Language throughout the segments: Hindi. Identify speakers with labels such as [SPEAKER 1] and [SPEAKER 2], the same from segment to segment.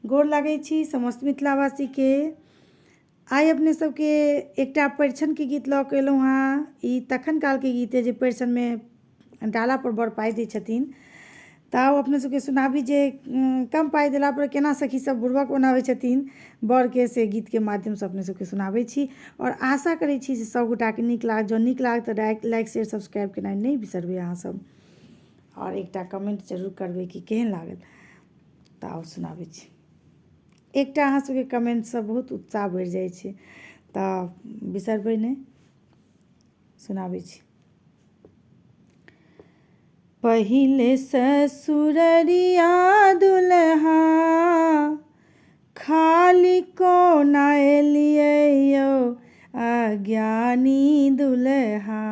[SPEAKER 1] गोर लागै छी समस्त मिथिलावासी के। आइ अपने सबके एकटा परिछन के गीत लऽ के एलहुँ हाँ। ई तखन काल के गीत है जे परिछन में डाला पर बड़ पाइ दै छथिन। ताउ अपने सबके सुनाबी जे कम पाइ देला पर केना सखी सब बुड़बक बनाबै छथिन बर के, से गीत के माध्यम से अपने सबके सुनाबै छी। और आशा करै छी जे सब गोटा के नीक लाग। जँ नीक लाग तऽ लाइक शेयर सब्सक्राइब केनाइ नहीं बिसरबै अहाँ सब। और एकटा कमेंट जरूर करबै कि केहन लागल। ताउ सुनाबै छी। एकटा अहाँ सबके कमेंट से बहुत उत्साह बढ़ि जाइ छै, तऽ बिसरबै नहीं। सुनाबै छी। पहिले ससुररिया दुल्हा खाली कोना एलियै यौ अज्ञानी दुल्हा।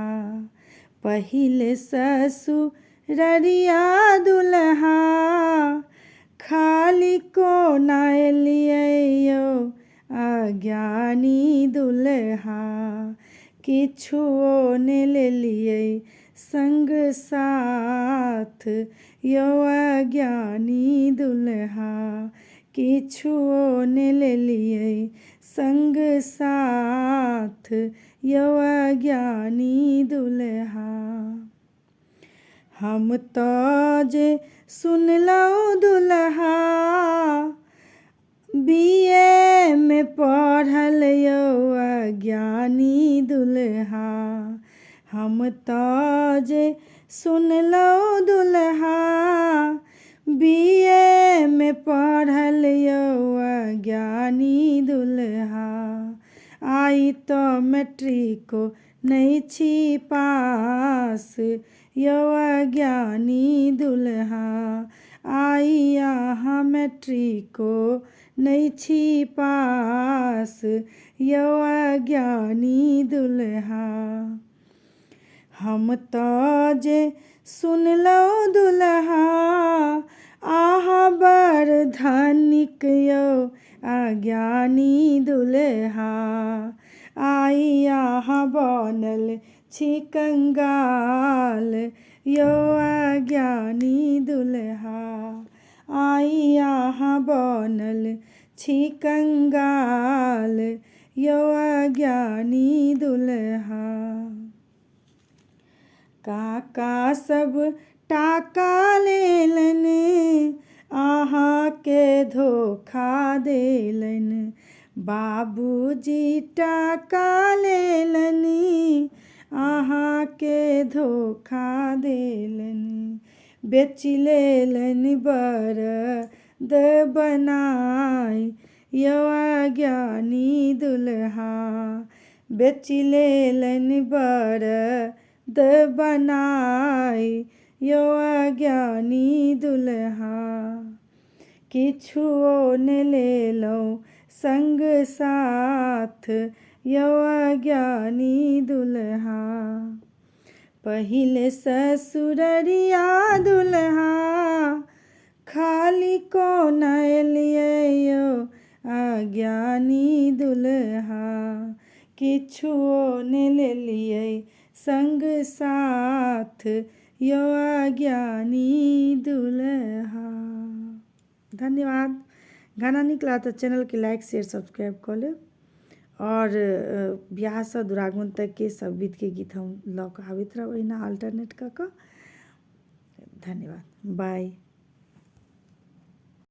[SPEAKER 1] पहिले ससुररिया दुल्हा खाली कोना एलियै यौ अज्ञानी दुल्हा। किछुओ ने लेलियै संग साथ यौ अज्ञानी दुल्हा। किछुओ ने लेलियै संग साथ यौ अज्ञानी दुल्हा। हम तऽ जे सुनलहुँ दुल्हा BA में पढ़ल यौ अज्ञानी दुल्हा। हम तऽ जे सुनलहुँ दुल्हा BA में पढ़ल यौ अज्ञानी दुल्हा। आइ तऽ मैट्रिको नहीं छी पास यौ अज्ञानी दुल्हा। आइ अहाँ मैट्रिको नहीं छी पास यौ अज्ञानी दुल्हा। हम तऽ जे सुनलहुँ दुल्हा अहाँ बड़ धनिक यौ अज्ञानी दुल्हा। आइ अहाँ बनल छी कंगाल यौ अज्ञानी दुल्हा। आइ अहाँ बनल छी कंगाल यौ अज्ञानी दुल्हा। काका सब टाका लेलन अहाँ के धोखा देलन। बाबूजी टाका लेलन अहाँ के धोखा देलन। बेची लेलन बरद बनाई यौ अज्ञानी दुल्हा। बेची लेलन बरद बनाई यौ अज्ञानी दुल्हा। किछुओ ने लेलहुँ संग साथ यौ अज्ञानी दुल्हा। पहिले ससुररिया दुल्हा खाली कोना एलियै यौ अज्ञानी दुल्हा। किछुओ ने लेलियै संग साथ यौ अज्ञानी दुल्हा। धन्यवाद। गाना नीक लागत तऽ चैनल के लाइक शेयर सब्सक्राइब कऽ लेब। और बियाह से दुरागमन तक के सब विध के गीत हम लऽ कऽ आबैत रहब अहिना अल्टरनेट कऽ कऽ। धन्यवाद। बाय।